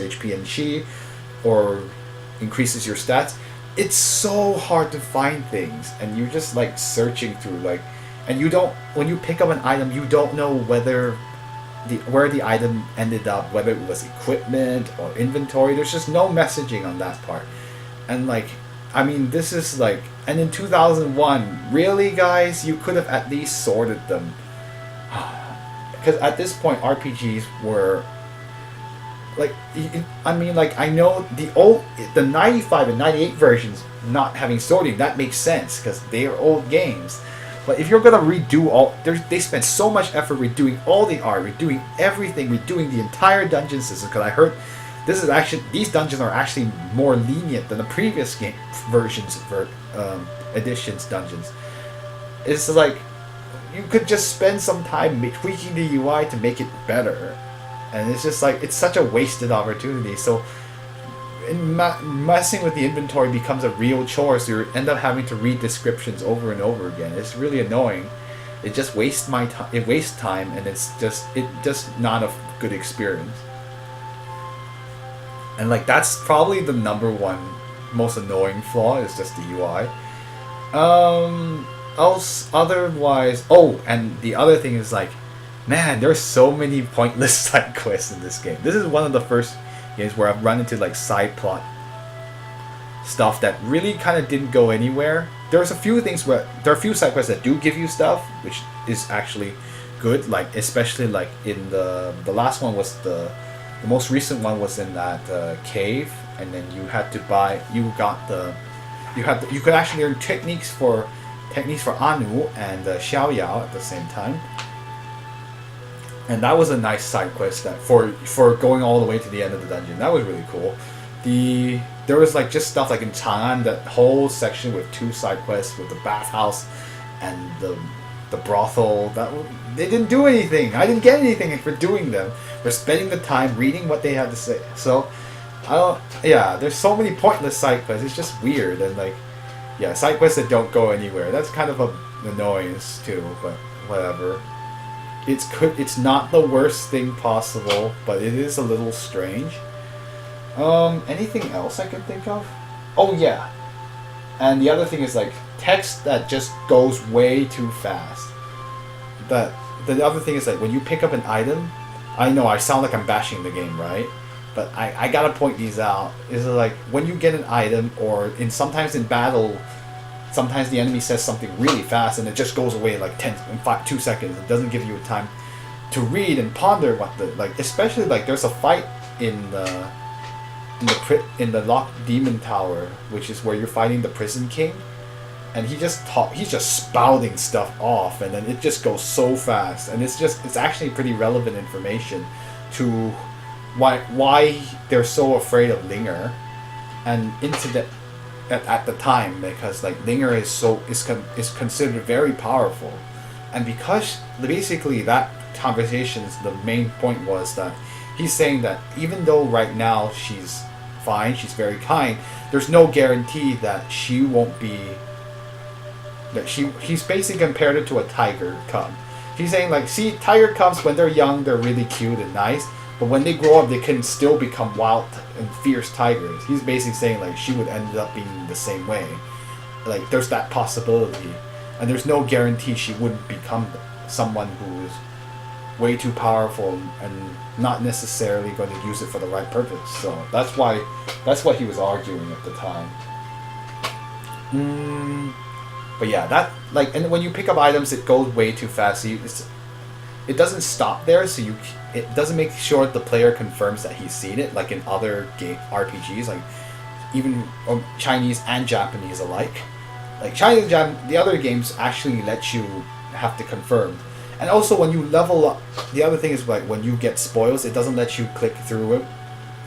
HP and chi, or increases your stats. It's so hard to find things, and you're just like searching through like, and you don't, when you pick up an item, you don't know whether where the item ended up, whether it was equipment or inventory. There's just no messaging on that part. And like, I mean, this is like, and in 2001, really guys, you could have at least sorted them. Because at this point, RPGs were like, I mean, like, I know the 95 and 98 versions not having sorting, that makes sense because they are old games. But if you're gonna redo they spent so much effort redoing all the art, redoing everything, redoing the entire dungeon system. Because I heard these dungeons are actually more lenient than the previous game versions for editions dungeons. It's like you could just spend some time tweaking the UI to make it better, and it's just like it's such a wasted opportunity. So messing with the inventory becomes a real chore, so you end up having to read descriptions over and over again. It's really annoying. It just wastes my time. It wastes time, and it's just not a good experience. And like that's probably the number one most annoying flaw is just the UI. Otherwise, and the other thing is like, man, there's so many pointless side quests in this game. This is one of the first games where I've run into like side plot stuff that really kind of didn't go anywhere. There's a few things where there are a few side quests that do give you stuff, which is actually good. Like especially like in the last one was the most recent one was in that cave, and then you had to buy. You could actually learn techniques for Anu and Xiao Yao at the same time. And that was a nice side quest that for going all the way to the end of the dungeon. That was really cool. There was like just stuff like in Chang'an, that whole section with 2 side quests with the bathhouse and the brothel. They didn't do anything. I didn't get anything for doing them. For spending the time reading what they had to say. So, there's so many pointless side quests. It's just weird, and like, yeah, side quests that don't go anywhere. That's kind of an annoyance too, but whatever. It's not the worst thing possible, but it is a little strange. Anything else I can think of? Oh yeah. And the other thing is like text that just goes way too fast. The other thing is like when you pick up an item, I know I sound like I'm bashing the game, right? But I gotta point these out. Is like when you get an item, or sometimes in battle, sometimes the enemy says something really fast and it just goes away in like 2 seconds. It doesn't give you time to read and ponder what especially like there's a fight in the locked demon tower, which is where you're fighting the prison king, and he's just spouting stuff off, and then it just goes so fast, and it's actually pretty relevant information to why they're so afraid of Linger and at the time, because like Linger is considered very powerful, and because basically that conversation's the main point was that he's saying that even though right now she's fine, she's very kind, there's no guarantee that she won't be. He's basically compared it to a tiger cub. He's saying like, see, tiger cubs when they're young, they're really cute and nice, but when they grow up, they can still become wild and fierce tigers. He's basically saying like she would end up being the same way. Like there's that possibility, and there's no guarantee she wouldn't become someone who is way too powerful and not necessarily going to use it for the right purpose. So that's what he was arguing at the time. But yeah, that like, and when you pick up items, it goes way too fast. So it doesn't stop there, so it doesn't make sure the player confirms that he's seen it, like in other RPGs, like even Chinese and Japanese alike. Like Chinese and the other games actually let you have to confirm. And also when you level up, the other thing is like when you get spoils, it doesn't let you click through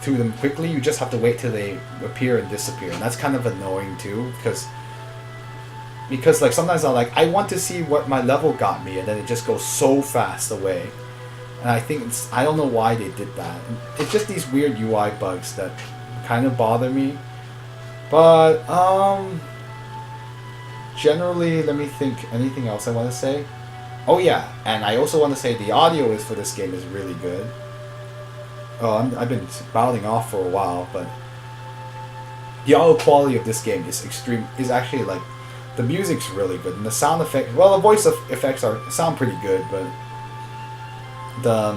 them quickly. You just have to wait till they appear and disappear, and that's kind of annoying too, because like sometimes I want to see what my level got me, and then it just goes so fast away. And I think I don't know why they did that. It's just these weird UI bugs that kind of bother me. But generally, let me think. Anything else I want to say? Oh yeah, and I also want to say the audio for this game is really good. I've been battling off for a while, but the audio quality of this game is extreme. Is actually like the music's really good, and the sound effects. Well, the voice effects sound pretty good, but the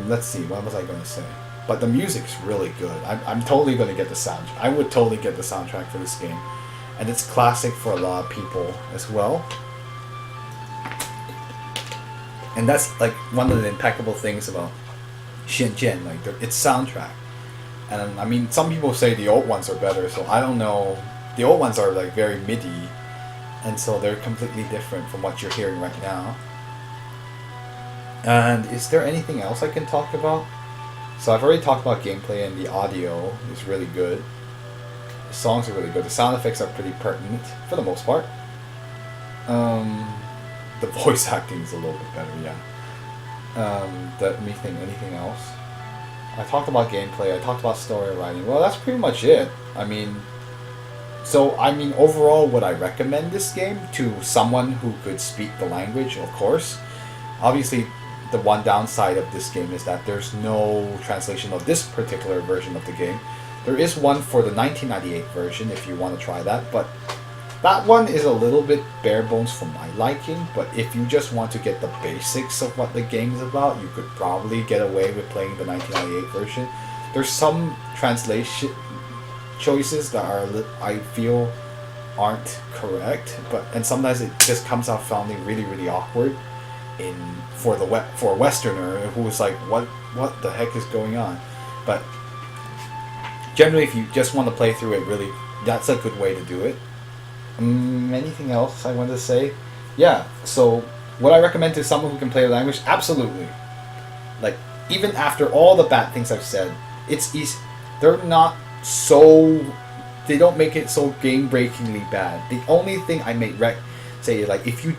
let's see, what was I going to say? But the music's really good. I'm totally going to get the soundtrack. I would totally get the soundtrack for this game, and it's classic for a lot of people as well. And that's like one of the impeccable things about Shinjen, like its soundtrack. And I mean, some people say the old ones are better, so I don't know. The old ones are like very MIDI, and so they're completely different from what you're hearing right now. And is there anything else I can talk about? So I've already talked about gameplay, and the audio is really good. The songs are really good. The sound effects are pretty pertinent for the most part. The voice acting is a little bit better, yeah. Let me think, anything else? I talked about gameplay, I talked about story writing. Well, that's pretty much it. I mean, overall, would I recommend this game to someone who could speak the language? Of course. Obviously, the one downside of this game is that there's no translation of this particular version of the game. There is one for the 1998 version if you want to try that, but that one is a little bit bare bones for my liking. But if you just want to get the basics of what the game is about, you could probably get away with playing the 1998 version. There's some translation choices that I feel aren't correct, and sometimes it just comes out sounding really, really awkward for a Westerner who's like, what the heck is going on? But generally, if you just want to play through it, really, that's a good way to do it. Anything else I want to say? Yeah, so would I recommend to someone who can play the language? Absolutely. Like, even after all the bad things I've said, it's easy. They're not so... They don't make it so game-breakingly bad. The only thing I may say, like, if you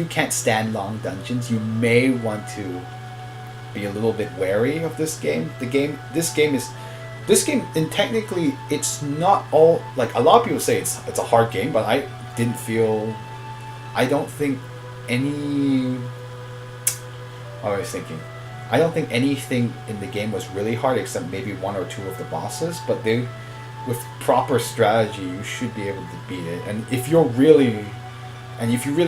can't stand long dungeons, you may want to be a little bit wary of this game. This game, and technically, it's not all, like, a lot of people say it's a hard game, but I don't think anything in the game was really hard except maybe one or two of the bosses, but with proper strategy, you should be able to beat it. And if you really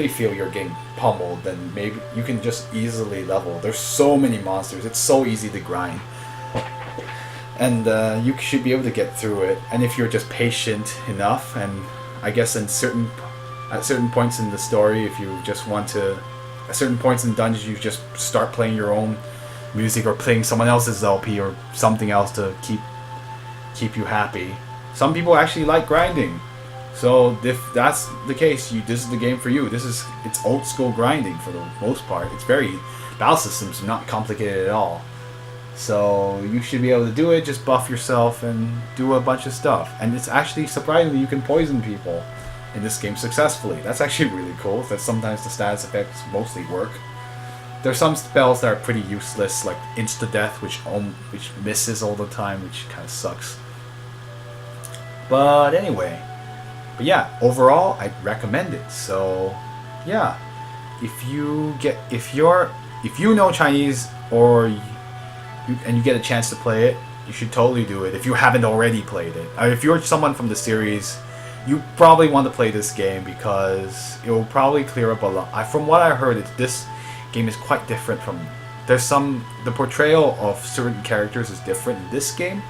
feel you're getting pummeled, then maybe you can just easily level. There's so many monsters, it's so easy to grind. And you should be able to get through it. And if you're just patient enough, and I guess at certain points in the story, if you just want to, at certain points in dungeons, you just start playing your own music or playing someone else's LP or something else to keep you happy. Some people actually like grinding. So if that's the case, this is the game for you. It's old school grinding for the most part. It's battle systems are not complicated at all. So you should be able to do it, just buff yourself and do a bunch of stuff. And it's actually surprisingly you can poison people in this game successfully. That's actually really cool, that sometimes the status effects mostly work. There's some spells that are pretty useless, like insta-death, which misses all the time, which kind of sucks. But anyway, yeah, overall I'd recommend it. So yeah, if you know Chinese or and you get a chance to play it, you should totally do it if you haven't already played it. If you're someone from the series, you probably want to play this game because it will probably clear up a lot. From what I heard, this game is quite different from... The portrayal of certain characters is different in this game,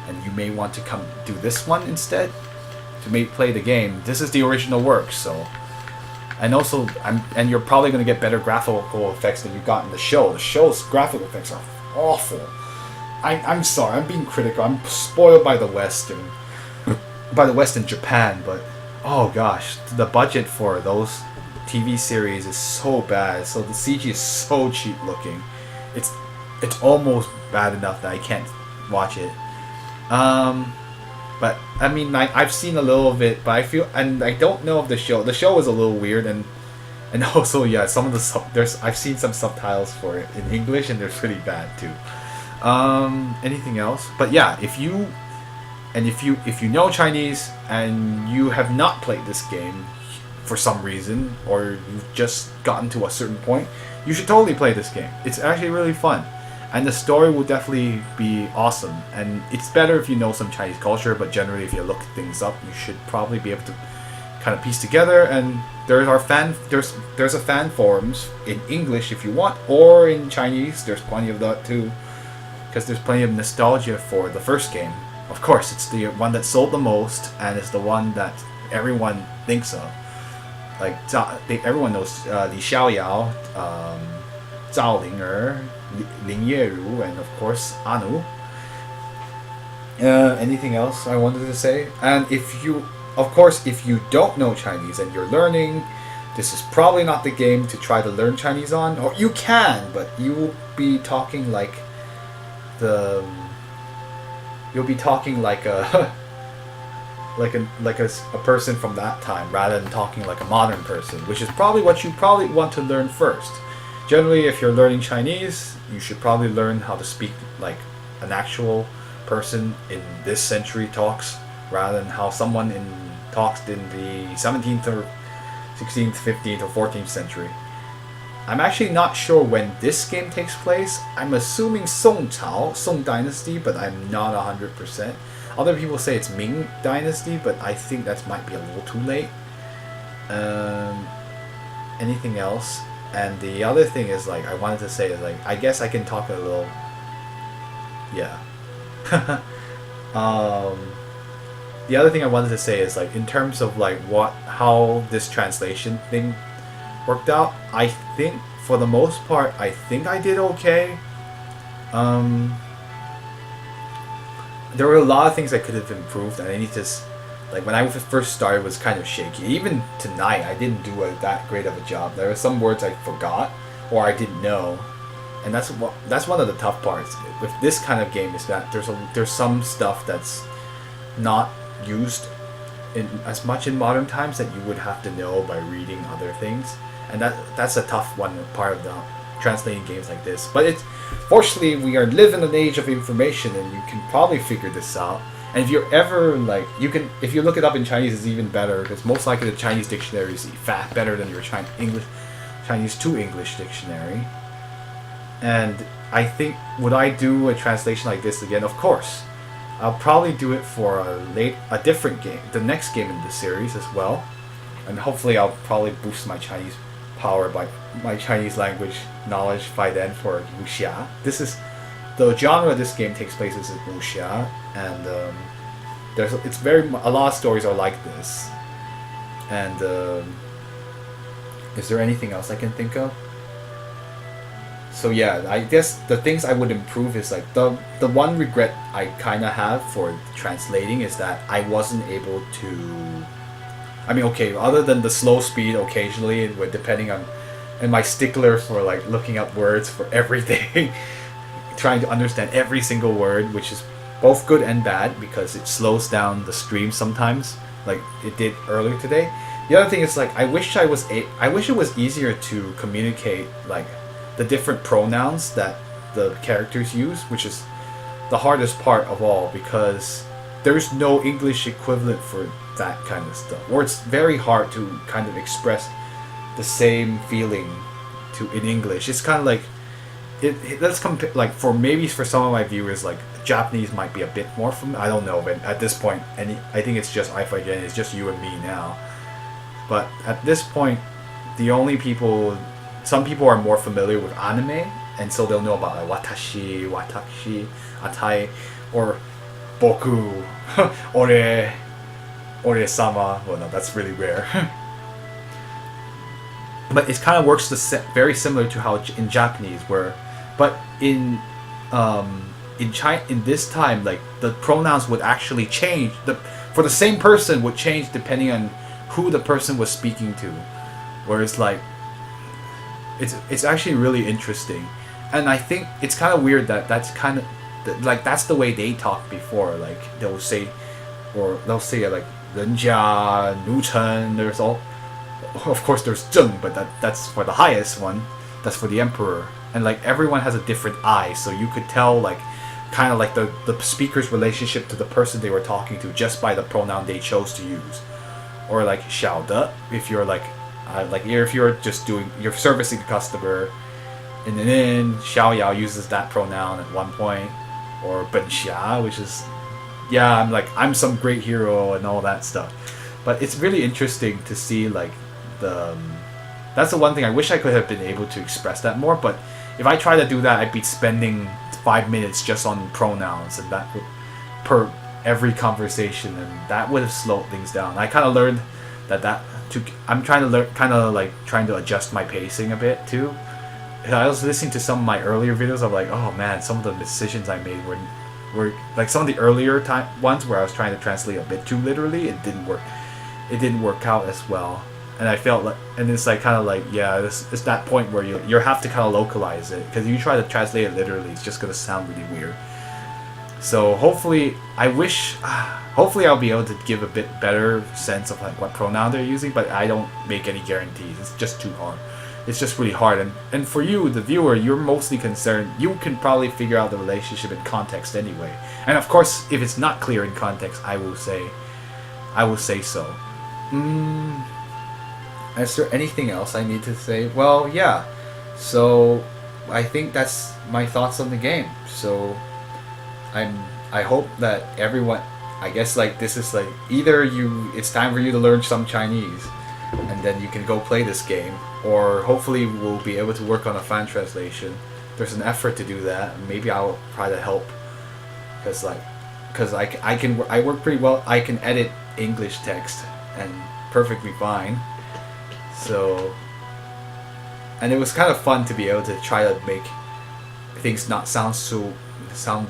and you may want to do this one instead to play the game. This is the original work, so... And also, you're probably going to get better graphical effects than you got in the show. The show's graphical effects are awful. I'm sorry, I'm being critical. I'm spoiled by the West and Japan, but oh gosh, the budget for those TV series is so bad. So the CG is so cheap looking. It's almost bad enough that I can't watch it. But I mean, I've seen a little of it, but I feel, and I don't know if the show is a little weird, and also yeah, some of the I've seen some subtitles for it in English, and they're pretty bad too. Anything else? But yeah, if you know Chinese and you have not played this game for some reason, or you've just gotten to a certain point, You should totally play this game. It's actually really fun. And the story will definitely be awesome. And it's better if you know some Chinese culture, but generally if you look things up, you should probably be able to kind of piece together. And there's a fan forums in English if you want, or in Chinese. There's plenty of that too, because there's plenty of nostalgia for the first game. Of course, it's the one that sold the most, and it's the one that everyone thinks of. Like everyone knows Li Xiaoyao, Zhao Ling'er, Lin Yeru, and of course Anu. Anything else I wanted to say? And if you don't know Chinese and you're learning, this is probably not the game to try to learn Chinese on. Or you can, but you will be talking like a like a person from that time, rather than talking like a modern person, which is probably what you probably want to learn first. Generally, if you're learning Chinese, you should probably learn how to speak like an actual person in this century talks, rather than how someone talks in the 17th or 16th, 15th or 14th century. I'm actually not sure when this game takes place. I'm assuming Song Dynasty, but I'm not 100%. Other people say it's Ming Dynasty, but I think that might be a little too late. Anything else? And the other thing is, like, I wanted to say is, like, I guess I can talk a little. Yeah. The other thing I wanted to say is, like, in terms of like how this translation thing worked out, I think for the most part, I think I did okay. There were a lot of things I could have improved, and I need to, like, when I first started, it was kind of shaky. Even tonight, I didn't do that great of a job. There were some words I forgot or I didn't know, and that's one of the tough parts with this kind of game, is that there's some stuff that's not used in as much in modern times that you would have to know by reading other things, and that's a tough part of the translating games like this. But fortunately, we are living in an age of information, and you can probably figure this out. And if you're ever like, if you look it up in Chinese, it's even better, because most likely the Chinese dictionary is better than your Chinese to English dictionary. And I think, would I do a translation like this again? Of course. I'll probably do it for a different game, the next game in the series as well, and hopefully I'll probably boost my Chinese power by my Chinese language knowledge by then for wuxia. This is the genre of this game takes place is wuxia, and a lot of stories are like this. And is there anything else I can think of? So yeah, I guess the things I would improve is, like, the one regret I kind of have for translating is that I wasn't able to. I mean, okay, other than the slow speed occasionally, depending on, and my stickler for like looking up words for everything, trying to understand every single word, which is both good and bad because it slows down the stream sometimes, like it did earlier today. The other thing is, like, I wish it was easier to communicate, like, the different pronouns that the characters use, which is the hardest part of all, because there's no English equivalent for that kind of stuff, or it's very hard to kind of express the same feeling in English. It's kind of like let's compare, like, for some of my viewers, like, Japanese might be a bit more from, I don't know, but at this point, and I think it's just it's just you and me now. But at this point, some people are more familiar with anime, and so they'll know about, like, watashi, atai, or boku, ore-sama. Well, no, that's really rare. But it kind of works very similar to how in Japanese, but in this time, like, the pronouns would actually change. For the same person would change depending on who the person was speaking to, whereas, like, it's actually really interesting. And I think it's kind of weird that's kind of like, that's the way they talked before. Like, they'll say like 人家奴臣. There's all, of course, there's 正, but that's for the highest one. That's for the emperor. And, like, everyone has a different eye, so you could tell, like, kind of like the speaker's relationship to the person they were talking to just by the pronoun they chose to use. Or, like, 小的, if you're like if you're just you're servicing the customer, And then Xiao Yao uses that pronoun at one point, or Ben Xia, which is, yeah, I'm some great hero and all that stuff. But it's really interesting to see like the. That's the one thing I wish I could have been able to express that more. But if I try to do that, I'd be spending 5 minutes just on pronouns, and that would per every conversation, and that would have slowed things down. I kind of learned I'm trying to learn, kind of like trying to adjust my pacing a bit too. I was listening to some of my earlier videos. I'm like, oh man, some of the decisions I made were like some of the earlier ones where I was trying to translate a bit too literally. It didn't work. It didn't work out as well, and I felt like, and it's like kind of like, yeah, it's that point where you have to kind of localize it, because if you try to translate it literally, it's just gonna sound really weird. So hopefully I'll be able to give a bit better sense of like what pronoun they're using, but I don't make any guarantees. It's just too hard. It's just really hard, and for you, the viewer, you're mostly concerned. You can probably figure out the relationship in context anyway. And of course, if it's not clear in context, I will say so. Is there anything else I need to say? Well, yeah. So I think that's my thoughts on the game. So I hope that everyone, I guess like this is like either it's time for you to learn some Chinese, and then you can go play this game, or hopefully we'll be able to work on a fan translation. There's an effort to do that. Maybe I'll try to help, because I work pretty well. I can edit English text and perfectly fine. So, and it was kind of fun to be able to try to make things not sound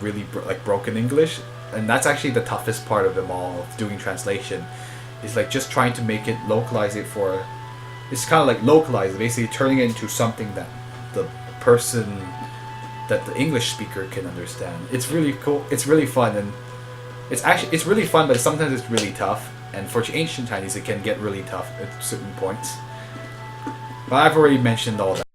really like broken English, and that's actually the toughest part of them all, of doing translation. Is like just trying to make it, localize it for. It's kind of like localize it, basically turning it into something that the person, that the English speaker can understand. It's really cool. It's really fun, and it's really fun, but sometimes it's really tough. And for ancient Chinese, it can get really tough at certain points. But I've already mentioned all that.